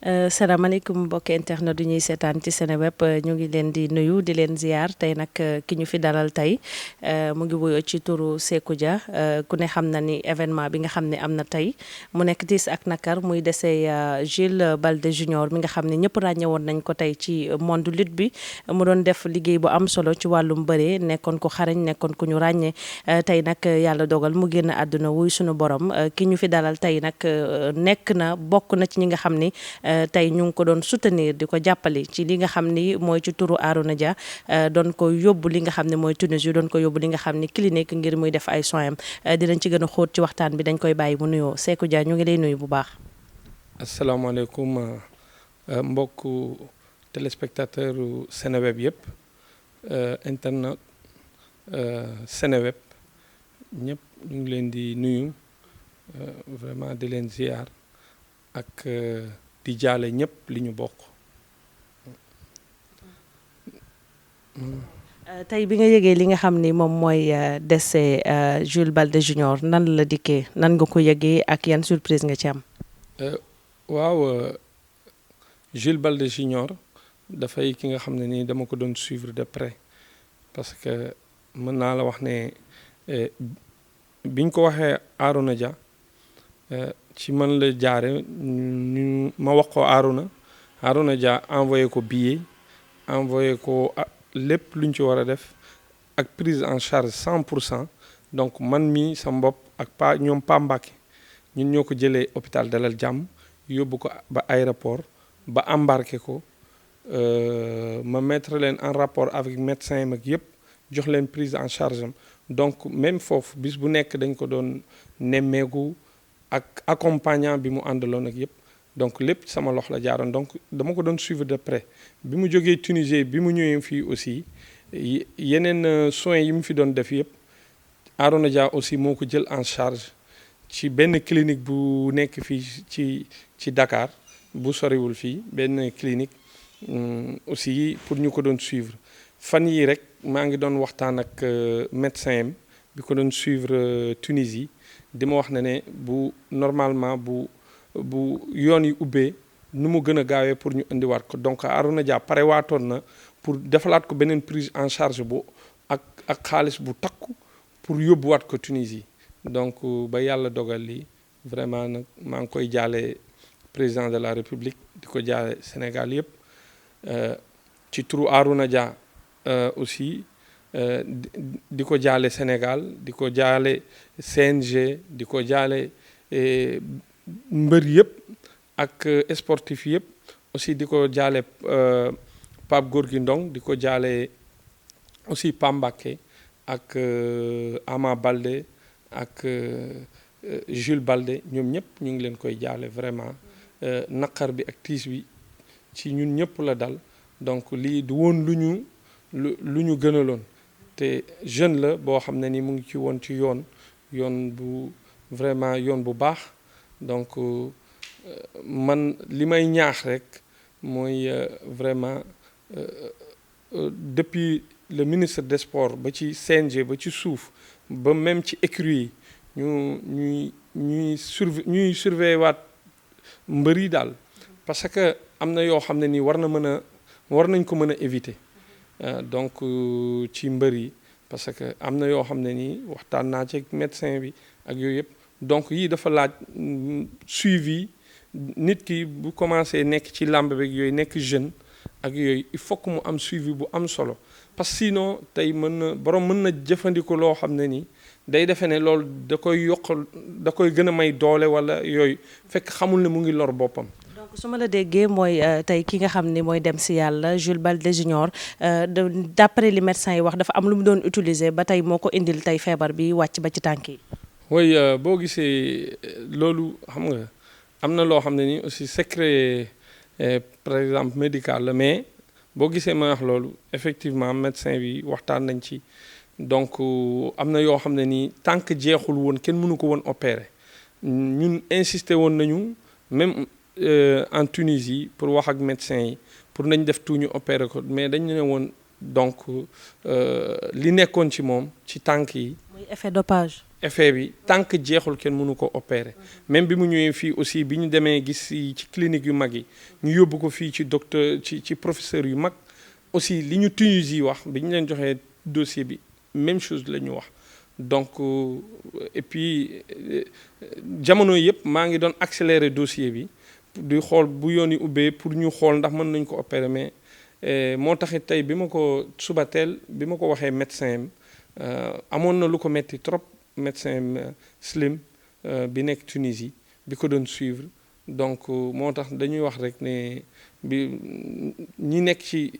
salaamaaleykum mbokki internet du ñuy seetaan ci Seneweb ñu ngi leen di nuyu di leen ziar tey nag ki ñu fi dalal tey mu ngi wuyoo ci turu Sékou Dia ku ne xam na ni événement bi nga xam ne am na tey mu nekk tiis ak nakar muy dese Jules Baldé Junior mi nga xam ne ñëpp ràññewoon nañ ko tey ci monde lutte bi mu doon def liggéey bu am solo ci wàllum bëree nekkoon ko xarañ nekkoon ku ñu ràññee tey nag yàlla dogal mu génn àdduna wuy sunu borom ki ñu fi dalal tey nag nekk na bokk na ci ñi nga xam ni tey ñu ngi ko doon soutenir di ko jàppale ci li nga xam ni mooy ci turu Arouna Dia doon ko yóbbu li nga xam ne mooy Tunisie doon ko yóbbu li nga xam ni clinique ngir muy def ay soins dinañ ci gën a xóot ci waxtaan bi dañ koy bàyyi mu nuyoo Sékou Dia ñu ngi lay nuyu bu baax. asalaamaaleykum mbokku téléspectateur Seneweb yëpp internet Seneweb ñëpp ñu ngi leen di nuyu vraiment di leen ziar ak. di jaale ñëpp li ñu bokk. tey bi nga yëgee li nga xam ni moom mooy décès Jules Baldé Junior nan la dikkee nan nga ko yëgee ak yan surprise nga ci am. waaw Jules Baldé Junior dafay ki nga xam ne nii dama ko doon suivre de près parce que mën naa la wax ne biñ ko waxee Arouna Dia ci man la jaare ñu ma wax ko Arouna Dia envoyé ko billet envoyé ko lépp luñ ci war a def ak prise en charge 100% donc man mii sa mbopp ak ñoom Pa Mbacké ñun ñoo ko jëlee hôpital Dalal Jàmm yóbbu ko ba aéroport ba embarqué ko ma mettre leen en rapport avec médecin mag yëpp jox leen prise en charge am donc même foofu bis bu nekk dañ ko doon nemmeeku ak accompagnant bi mu àndaloon ak yëpp donc lépp sama loxo la jaaroon donc dama ko doon suivre de près bi mu jógee Tunisie bi mu ñëwee fii aussi yeneen soins yi mu fi doon def yëpp Arouna Dia aussi moo ko jël en charge ci benn clinique bu nekk fii ci Dakar bu soriwul fii benn clinique aussi pour ñu ko doon suivre fan yii rek maa ngi doon waxtaan ak médecin am bi ko doon suivre Tunisie di ma wax ne bu normalement bu yoon yi ubbee nu mu gën a gaawee pour ñu indiwaat ko donc Arouna Dia pare waatoon na pour defalaat ko beneen prise en charge bu ak xaalis bu takku pour yóbbuwaat ko Tunisie donc ba yàlla dogal lii vraiment nag maa ngi koy jaale président de la République di ko jaale Sénégal yëpp ci turu Arouna Dia aussi di ko jaale Sénégal di ko jaale CNG di ko jaale mbër yëpp ak sportif yëpp aussi di ko jaale Pape Gorgui Ndong di ko jaale aussi Pa Mbacké ak Ama Baldé ak Jules Baldé ñoom ñëpp ñu ngi leen koy jaale vraiment naqar bi ak tiis bi ci ñun ñëpp la dal donc lii du woon lu ñu gënaloon te jeune la boo xam ne ni mu ngi ci woon ci yoon bu vraiment yoon bu baax donc man li may ñaax rek mooy vraiment depuis le ministre des sports ba ci CNG ba ci suuf ba même ci écurie yi ñuy surveiller waat mbër yi daal parce que am na yoo xam ne nii war nañ ko mën a éviter donc ci mbër yi parce que am na yoo xam ne nii waxtaan naa ci médecin bi ak yooyu yëpp donc yii dafa laaj suivi nit ki bu commencé nekk ci làmb beeg yooyu nekk jeune ak yooyu il faut que mu am suivi bu am solo parce que sinon tey borom mën na jëfandikoo loo xam ne nii day defe ne loolu da koy gën a may doole wala yooyu fekk xamul ne mu ngi lor boppam. donc su ma la déggee mooy tey ki nga xam ni mooy dem si yàlla Jules Baldé Junior d'après li médecin yi wax dafa am lu mu doon utiliser ba tey moo ko indil tey feebar bi wàcc ba ci tànk yi. oui boo gisee loolu xam nga am na loo xam ne ni aussi secret par exemple médical la mais boo gisee ma wax loolu effectivement médecin bi waxtaan nañ ci donc am na yoo xam ne nii tant que jeexul woon kenn mënu ko woon opérer ñun insister woon nañu même en Tunisie pour wax ak médecin yi pour nañ def tout ñu opérer ko mais dañ ne woon donc li nekkoon ci moom ci tànk yi. muy effet dopage. effet bi tant que jeexul kenn mënu ko opérer même bi mu ñëwee fii aussi bi ñu demee gis ci clinique yu mag yi ñu yóbbu ko fii ci docteur ci professeur yu mag aussi li ñu Tunisie wax bi ñu leen joxee dossier bi même chose la ñu wax donc et puis jamono yëpp maa ngi doon accélérer dossier bi di xool bu yoon yi ubbee pour ñu xool ndax mën nañ ko opérer mais moo taxit tey bi ma ko suba teel bi ma ko waxee médecin amoon na lu ko metti trop médecin Slim bi nekk Tunisie bi ko doon suivre donc moo tax dañuy wax rek ne bi ñi nekk ci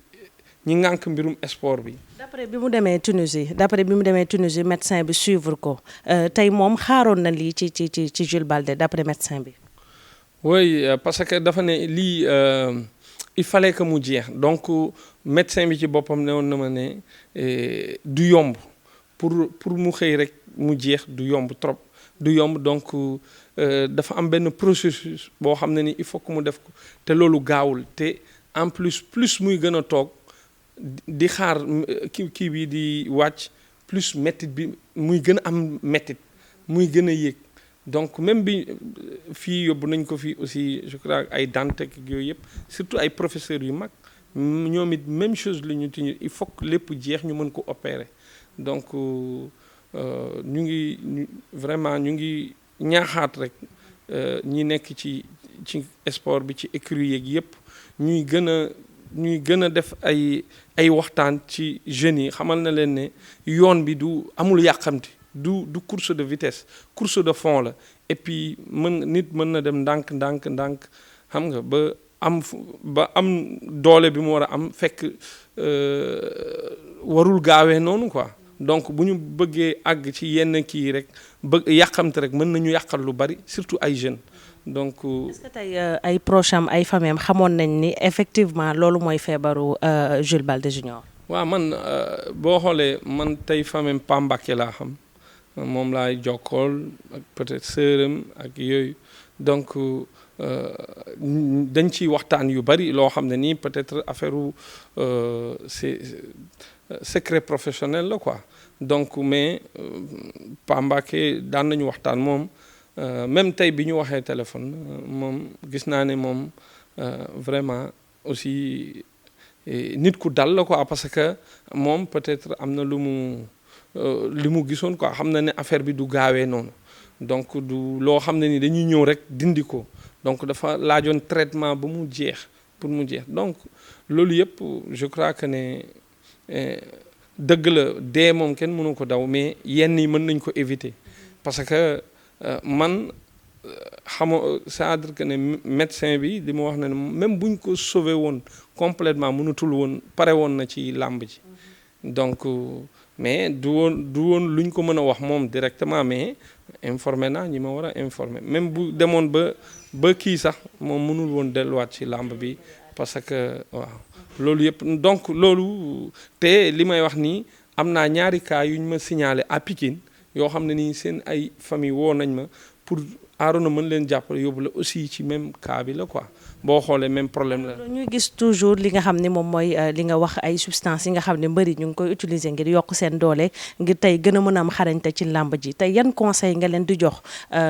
ñi ngànk mbirum sport bi. d'après bi mu demee Tunisie médecin bi suivre ko tey moom xaaroon na lii ci Jules Baldé d'après médecin bi. oui parce que dafa ne lii il fallait que mu jeex donc médecin bi ci boppam ne woon na ma ne du yomb pour mu xëy rek mu jeex du yomb trop du yomb donc dafa am benn processus boo xam ne ni il faut que mu def ko te loolu gaawul te en plus muy gën a toog di xaar kii bi di wàcc plus méttit bi muy gën a am méttit muy gën a yéeg donc même bi fii yóbbu nañ ko fii aussi je crois ay Dantec yooyu yëpp surtout ay professeurs yu mag ñoom it même chose la ñu tiñu il faut que lépp jeex ñu mën ko opérer donc ñu ngi vraiment ñu ngi ñaaxaat rek ñi nekk ci sport bi ci écurie yeeg yëpp ñuy gën a def ay waxtaan ci jeunes yi xamal na leen ne yoon bi du amul yàqamti du course de vitesse course de fond la et puis nit mën na dem ndànk xam nga ba am doole bi mu war a am fekk warul gaawee noonu quoi donc bu ñu bëggee àgg ci yenn kii rek yàqamte rek mën nañu yàqal lu bari surtout ay jeunes donc. est-ce que tey ay proches am ay famille am xamoon nañ ni effectivement loolu mooy feebaru Jules Baldé Junior. waaw man boo xoolee man tey famille Pambaké laa xam moom laay jokkool ak peut-être sœuram ak yooyu donc dañ ciy waxtaan yu bari loo xam ne nii peut-être affaire c'est secret professionnel la quoi donc mais Pambaké daan nañu waxtaan moom. Même tey bi ñu waxee téléphone moom gis naa ne moom vraiment aussi nit ku dal la quoi parce que moom peut-être am na li mu gisoon quoi xam na ne affaire bi du gaawee noonu donc du loo xam ne ni dañuy ñëw rek dindi ko donc dafa laajoon traitement ba mu jeex pour mu jeex donc loolu yëpp je crois que ne dëgg la dee moom kenn mënu ko daw mais yenn yi mën nañ ko éviter parce que man c'est-à-dire que ne médecin bi di ma wax ne même buñ ko sauvé woon complètement mënatul woon pare woon na ci làmb ji donc mais du woon luñ ko mën a wax moom directement mais informé naa ñi ma war a informer même bu demoon ba kii sax moom mënul woon delluwaat ci làmb bi parce que waaw loolu yëpp donc loolu te li may wax nii am naa ñaari cas yu ñu ma signalé à Pikine yoo xam ne nii seen ay famille woo nañ ma pour Arona mën leen jàppale yóbbu la aussi ci même cas bi la quoi boo xoolee même problème la. ñuy gis toujours li nga xam ne moom mooy li nga wax ay substances yi nga xam ne mbëri ñu ngi koy utiliser ngir yokk seen doole ngir tey gën a mën a am xarañte ci làmb ji tey yan conseil nga leen di jox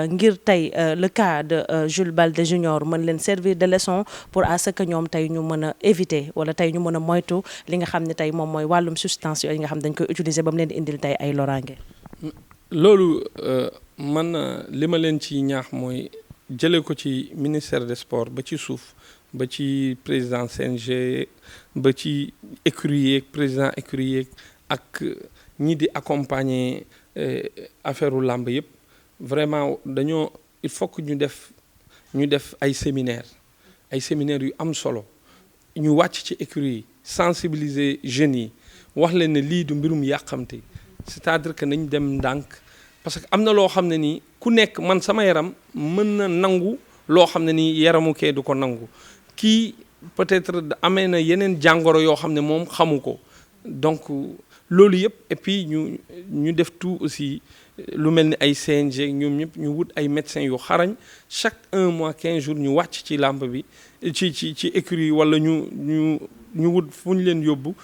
ngir tey le cas de Jules Baldé Junior mën leen servir de leçon pour à ce que ñoom tey ñu mën a éviter wala tey ñu mën a moytu li nga xam ne tey moom mooy wàllum substance yooyu nga xam dañ koy utiliser ba mu leen di indil tey ay loraange. loolu man li ma leen ci ñaax mooy jëlee ko ci ministère des sports ba ci suuf ba ci président CNG ba ci écurie président écurie ak ñi di accompagner affaire làmb yëpp vraiment il faut que ñu def ay séminaires yu am solo ñu wàcc ci écurie yi sensibiliser jeunes yi wax leen ne lii du mbirum yàqamte c'est-à-dire que nañ dem ndànk parce que am na loo xam ne nii ku nekk man sama yaram mën na nangu loo xam ne nii yaramu kee du ko nangu kii peut-être amee na yeneen jàngoro yoo xam ne moom xamu ko donc loolu yëpp et puis ñu def tout aussi lu mel ni ay CNG ñoom ñëpp ñu wut ay médecins yu xarañ chaque 1 mois 15 jours ñu wàcc ci làmb bi ci écurie wala ñu wut fu ñu leen yóbbu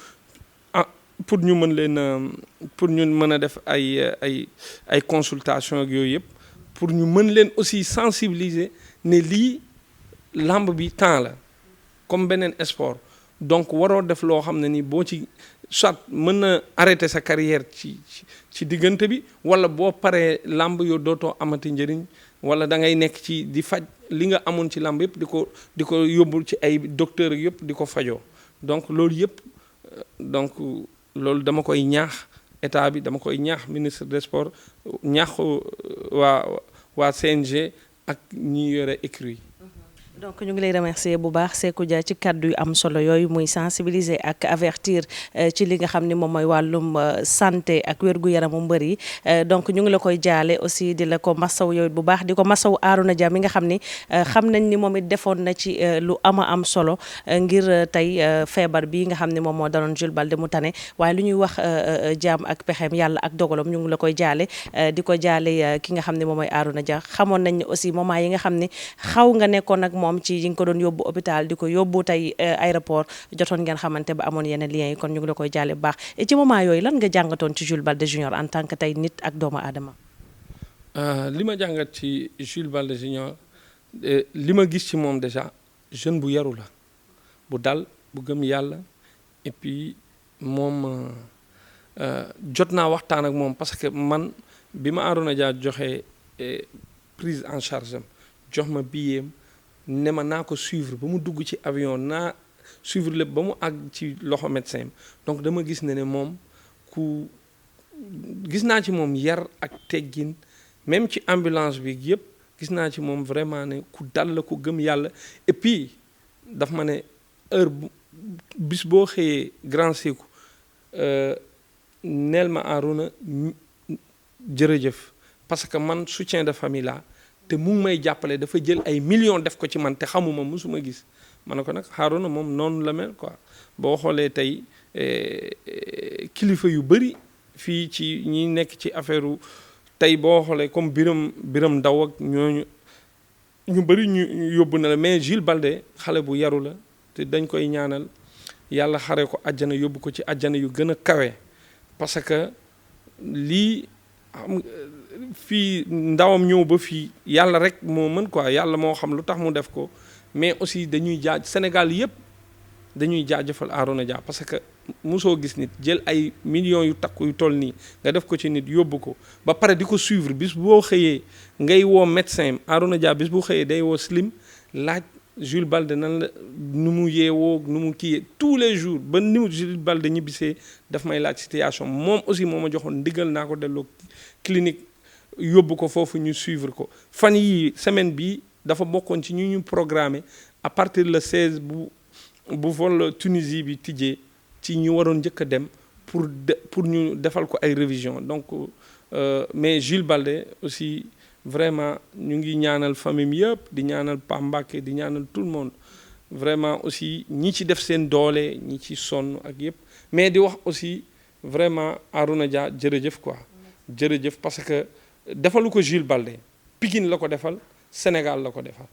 pour ñu mën leen pour ñu mën a def ay consultation ak yooyu yëpp pour ñu mën leen aussi sensibiliser ne lii lamb bi temps la comme beneen sport donc waroo def loo xam ne ni boo ci soit mën na arrêter sa carrière ci diggante bi wala boo paree lamb yoo dootoo amati njëriñ wala da ngay nekk ci di faj li nga amoon ci lamb yëpp di ko yóbbul ci ay docteur yëpp di ko fajoo donc loolu yëpp donc loolu dama koy ñaax état bi dama koy ñaax ministre des sports ñaax waa CNG ak ñi yore écurie. donc ñu ngi lay remercier bu baax Sékou Dia ci kàddu yu am solo yooyu muy sensibiliser ak avertir ci li nga xam ni moom mooy wàllum santé ak wér-gu-yaramu mbër yi donc ñu ngi la koy jaale aussi di la ko masaw yooyu bu baax di ko masaw Arouna Dia mi nga xam ni xam nañ ni moom it defoon na ci lu am solo ngir tey feebar bi nga xam ne moom moo daloon Jules Baldé mu tane waaye lu ñuy wax jaam ak pexeem yàlla ak dogalam ñu ngi la koy jaale di ko jaale ki nga xam ne moom mooy Arouna Dia xamoon nañ ne aussi moment yi nga xam ne xaw nga nekkoon ak moom ci yi nga ko doon yóbbu hôpital di ko yóbbu tey aéroport jotoon ngeen xamante ba amoon yenn liens yi kon ñu ngi la koy jaale bu baax et ci moment yooyu lan nga jàngatoon ci Jules Baldé Junior en tant que tey nit ak doomu aadama. li ma jàngat ci Jules Baldé Junior li ma gis ci moom déjà jeune bu yaru la bu dal bu gëm yàlla et puis moom jot naa waxtaan ak moom parce que man bi ma Arouna Dia joxe prise en charge am jox ma billet ne ma naa ko suivre ba mu dugg ci avion naa suivre lépp ba mu àgg ci loxo médecin donc dama gis ne moom ku gis naa ci moom yar ak teggin même ci ambulance bi yëpp gis naa ci moom vraiment ne ku dal la ku gëm yàlla et puis daf ma ne heure bis boo xëyee grand Sékou neel ma Arouna jërëjëf parce que man soutien de famille la te mu ngi may jàppale dafa jël ay millions def ko ci man te xamuma musuma gis ma ne ko nag Arouna moom noonu la mel quoi boo xoolee tey kilifa yu bëri fii ci ñi nekk ci affaire tey boo xoolee comme Biram Ndaw ak ñooñu ñu bëri ñu yóbbu na la mais Jules Baldé xale bu yaru la te dañ koy ñaanal yàlla xare ko àjjana yóbbu ko ci àjjana yu gën a kawe parce que lii fii ndawam ñëw ba fii yàlla rek moo mën quoi yàlla moo xam lu tax mu def ko mais aussi dañuy Sénégal yëpp dañuy jaajëfal Arouna Dia parce que mosoo gis nit jël ay millions yu takku yu toll nii nga def ko ci nit yóbbu ko ba pare di ko suivre bis boo xëyee ngay woo médecin Arouna Dia bis bu xëyee day woo Slim laaj Jules Baldé nan la nu mu yeewoo nu mu kiyee tous les jours ba ni mu Jules Baldé ñibbisee daf may laaj situation moom aussi moo ma joxoon ndigal naa ko delloo clinique yóbbu ko foofu ñu suivre ko fan yii semaine bi dafa bokkoon ci ñu programmé à partir le 16 bu vol Tunisie bi tijjee ci ñu waroon njëkk a dem pour ñu defal ko ay révision donc mais Jules Baldé aussi vraiment ñu ngi ñaanal famille yëpp di ñaanal Pa Mbacké di ñaanal tout le monde vraiment aussi ñi ci def seen doole ñi ci sonn ak yëpp mais di wax aussi vraiment Arouna Dia jërëjëf quoi jërëjëf parce que defalu ko Jules Baldé Pikine la ko defal Sénégal la ko defal